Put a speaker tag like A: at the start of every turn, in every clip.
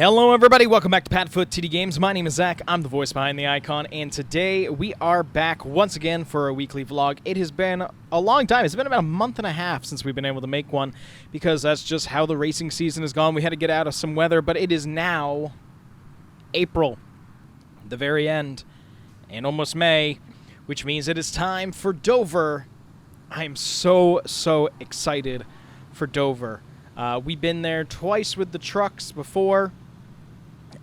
A: Hello everybody, welcome back to PadFootTD Games. My name is Zach, I'm the voice behind the icon, and today we are back once again for a weekly vlog. It has been a long time, it's been about a month and a half since we've been able to make one, because that's just how the racing season has gone. We had to get out of some weather, but it is now April, the very end, and almost May, which means it is time for Dover. I am so excited for Dover. We've been there twice with the trucks before,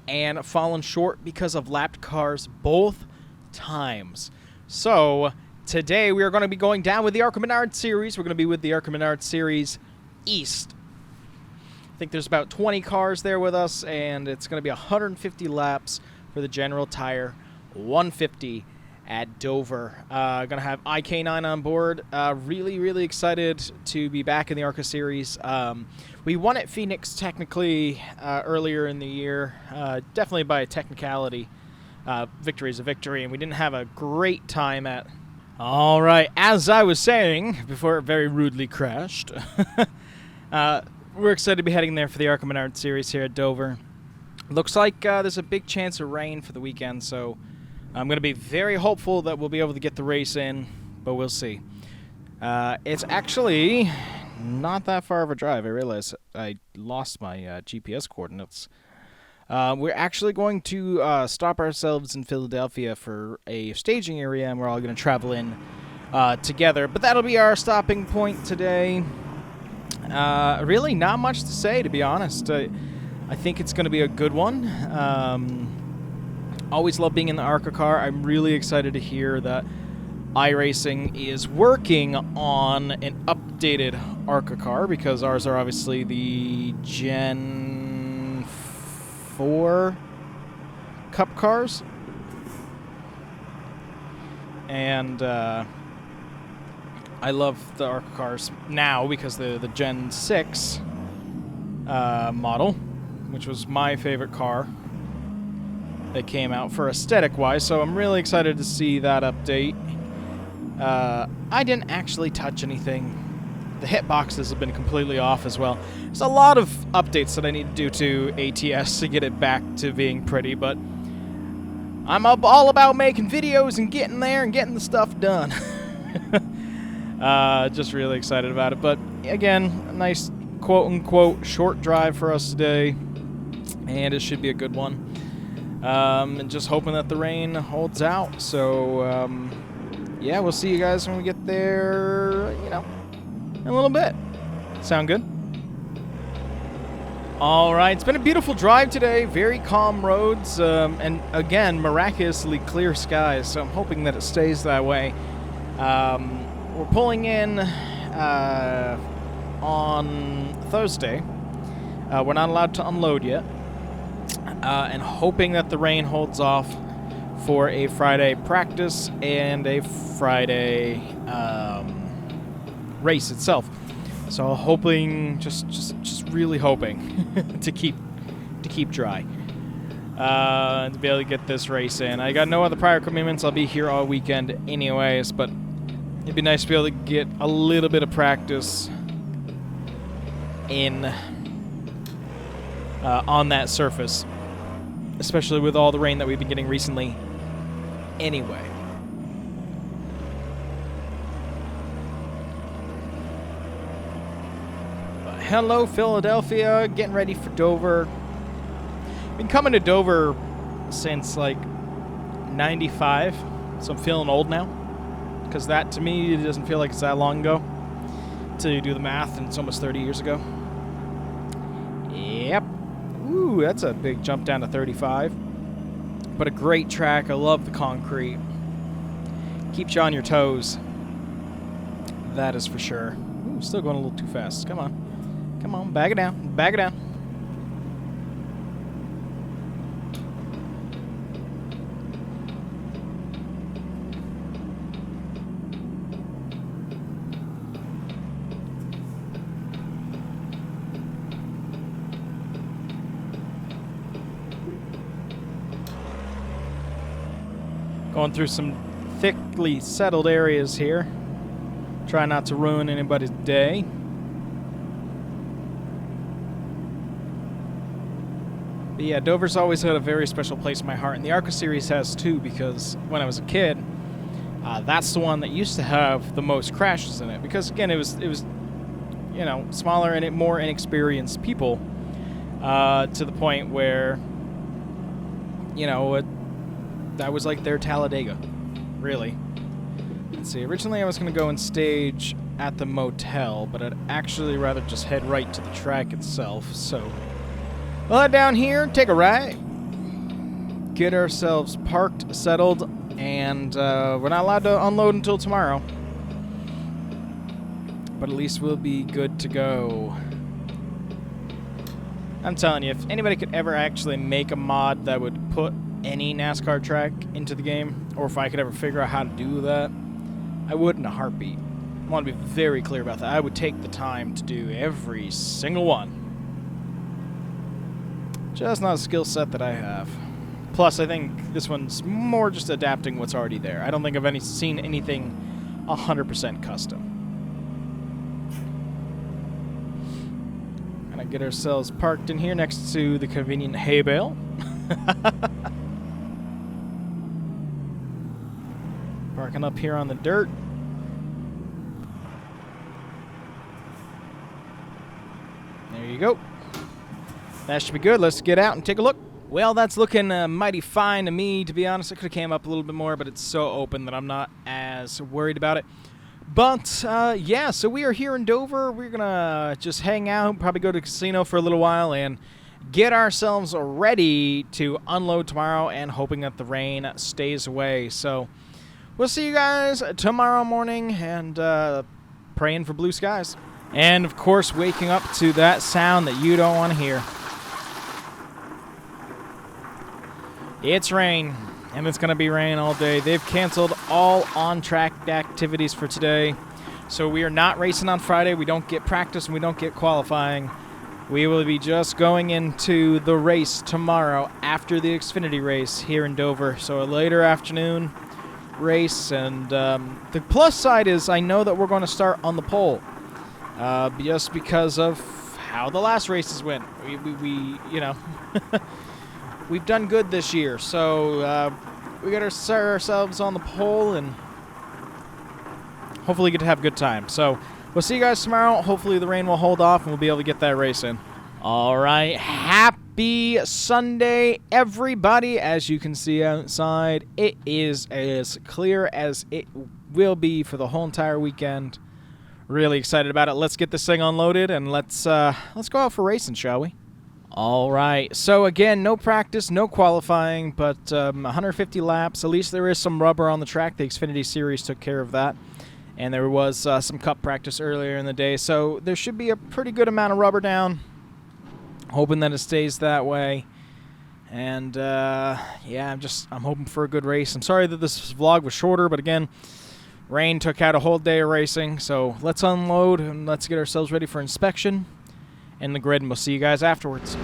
A: and fallen short because of lapped cars both times. So today we are going to be going down with the ARCA Menard Series. We're going to be with the ARCA Menard Series East. I think there's about 20 cars there with us, and it's going to be 150 laps for the general tire, 150 at Dover. Going to have IK9 on board. Really excited to be back in the ARCA Series. We won at Phoenix technically earlier in the year, definitely by a technicality. Victory is a victory, and we didn't have a great time at... All right, as I was saying before it very rudely crashed, we're excited to be heading there for the ARCA Menard Series here at Dover. Looks like there's a big chance of rain for the weekend, so I'm going to be very hopeful that we'll be able to get the race in, but we'll see. It's actually not that far of a drive. I realize I lost my GPS coordinates. We're actually going to stop ourselves in Philadelphia for a staging area, and we're all going to travel in together. But that'll be our stopping point today. Really not much to say, to be honest. I think it's going to be a good one. Always love being in the ARCA car. I'm really excited to hear that iRacing is working on an updated ARCA car, because ours are obviously the Gen 4 Cup cars. And I love the ARCA cars now because they're the Gen 6 model, which was my favorite car that came out for aesthetic-wise, so I'm really excited to see that update. I didn't actually touch anything. The hitboxes have been completely off as well. There's a lot of updates that I need to do to ATS to get it back to being pretty, but I'm all about making videos and getting there and getting the stuff done. Just really excited about it, but again, a nice quote-unquote short drive for us today, and it should be a good one. And just hoping that the rain holds out. So, yeah, we'll see you guys when we get there, you know, in a little bit. Sound good? All right, it's been a beautiful drive today. Very calm roads, and again, miraculously clear skies. So I'm hoping that it stays that way. We're pulling in on Thursday. We're not allowed to unload yet. And hoping that the rain holds off for a Friday practice and a Friday race itself. So hoping, just really hoping to keep dry, to be able to get this race in. I got no other prior commitments. I'll be here all weekend anyways, but it'd be nice to be able to get a little bit of practice in on that surface, especially with all the rain that we've been getting recently anyway. But hello, Philadelphia. Getting ready for Dover. Been coming to Dover since, like, 95, so I'm feeling old now, because that, to me, it doesn't feel like it's that long ago. Until you do the math, and it's almost 30 years ago. Yep. Ooh, that's a big jump down to 35. But a great track. I love the concrete. Keeps you on your toes. That is for sure. Ooh, still going a little too fast. Come on. Come on, bag it down. Bag it down. Going through some thickly settled areas here. Try not to ruin anybody's day. But yeah, Dover's always had a very special place in my heart, and the ARCA series has too, because when I was a kid, that's the one that used to have the most crashes in it. Because again, it was you know, smaller and more inexperienced people, to the point where, you know, that was like their Talladega, really. Let's see, originally I was going to go and stage at the motel, but I'd actually rather just head right to the track itself, so we'll head down here, take a ride, get ourselves parked, settled, and we're not allowed to unload until tomorrow, but at least we'll be good to go. I'm telling you, if anybody could ever actually make a mod that would put any NASCAR track into the game, or if I could ever figure out how to do that, I would in a heartbeat. I want to be very clear about that. I would take the time to do every single one. Just not a skill set that I have. Plus, I think this one's more just adapting what's already there. I don't think I've seen anything 100% custom. Gonna get ourselves parked in here next to the convenient hay bale. Parking up here on the dirt. There you go. That should be good. Let's get out and take a look. Well, that's looking mighty fine to me, to be honest. I could have came up a little bit more, but it's so open that I'm not as worried about it. But, yeah, so we are here in Dover. We're going to just hang out, probably go to the casino for a little while, and get ourselves ready to unload tomorrow, and hoping that the rain stays away. So we'll see you guys tomorrow morning, and praying for blue skies. And, of course, waking up to that sound that you don't want to hear. It's rain, and it's going to be rain all day. They've canceled all on-track activities for today, so we are not racing on Friday. We don't get practice, and we don't get qualifying. We will be just going into the race tomorrow after the Xfinity race here in Dover, so a later afternoon race. And the plus side is I know that we're going to start on the pole, just because of how the last races went. We you know, we've done good this year, so we got to start ourselves on the pole and hopefully get to have a good time. So we'll see you guys tomorrow. Hopefully the rain will hold off and we'll be able to get that race in. All right, happy Sunday, everybody. As you can see outside, it is as clear as it will be for the whole entire weekend. Really excited about it. Let's get this thing unloaded and let's go out for racing, shall we? All right, so again, no practice, no qualifying, but 150 laps. At least there is some rubber on the track. The Xfinity Series took care of that, and there was some cup practice earlier in the day, so there should be a pretty good amount of rubber down. Hoping that it stays that way, and yeah, I'm hoping for a good race. I'm sorry that this vlog was shorter, but again, rain took out a whole day of racing, so let's unload and let's get ourselves ready for inspection in the grid, and we'll see you guys afterwards.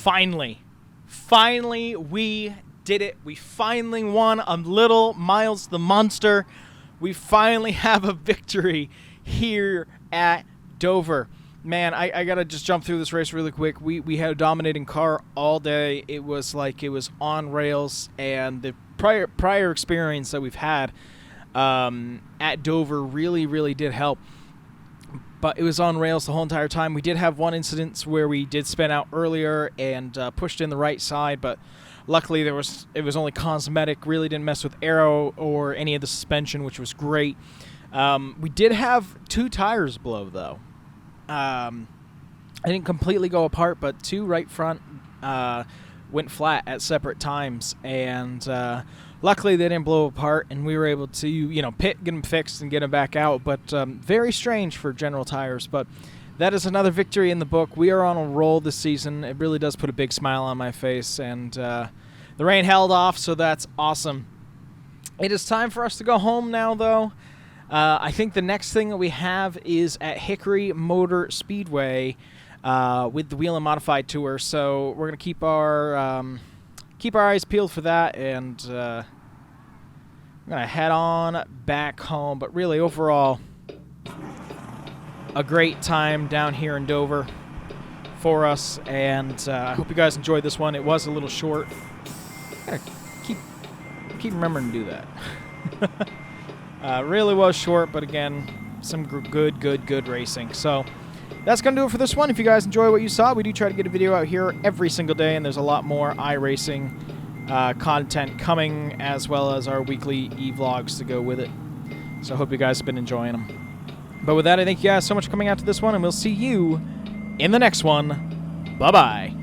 A: Finally, we did it. We finally won a little Miles the Monster. We finally have a victory here at Dover. Man, I gotta just jump through this race really quick. We had a dominating car all day. It was like it was on rails, and the prior experience that we've had at Dover really did help. But it was on rails the whole entire time. We did have one incident where we did spin out earlier and pushed in the right side, but luckily it was only cosmetic. Really didn't mess with aero or any of the suspension, which was great. We did have 2 tires blow though. I didn't completely go apart, but 2 right front went flat at separate times, and luckily they didn't blow apart, and we were able to pit, get them fixed, and get them back out. But very strange for General Tires. But that is another victory in the book. We are on a roll this season. It really does put a big smile on my face, and the rain held off, so that's awesome. It is time for us to go home now, though. I think the next thing that we have is at Hickory Motor Speedway with the Wheel and Modified Tour. So we're gonna keep our eyes peeled for that, and I'm gonna head on back home. But really, overall, a great time down here in Dover for us, and I hope you guys enjoyed this one. It was a little short. I gotta keep remembering to do that. Really was short, but again, some good racing. So that's going to do it for this one. If you guys enjoy what you saw, we do try to get a video out here every single day, and there's a lot more iRacing content coming, as well as our weekly e-vlogs to go with it. So I hope you guys have been enjoying them. But with that, I thank you guys so much for coming out to this one, and we'll see you in the next one. Bye-bye.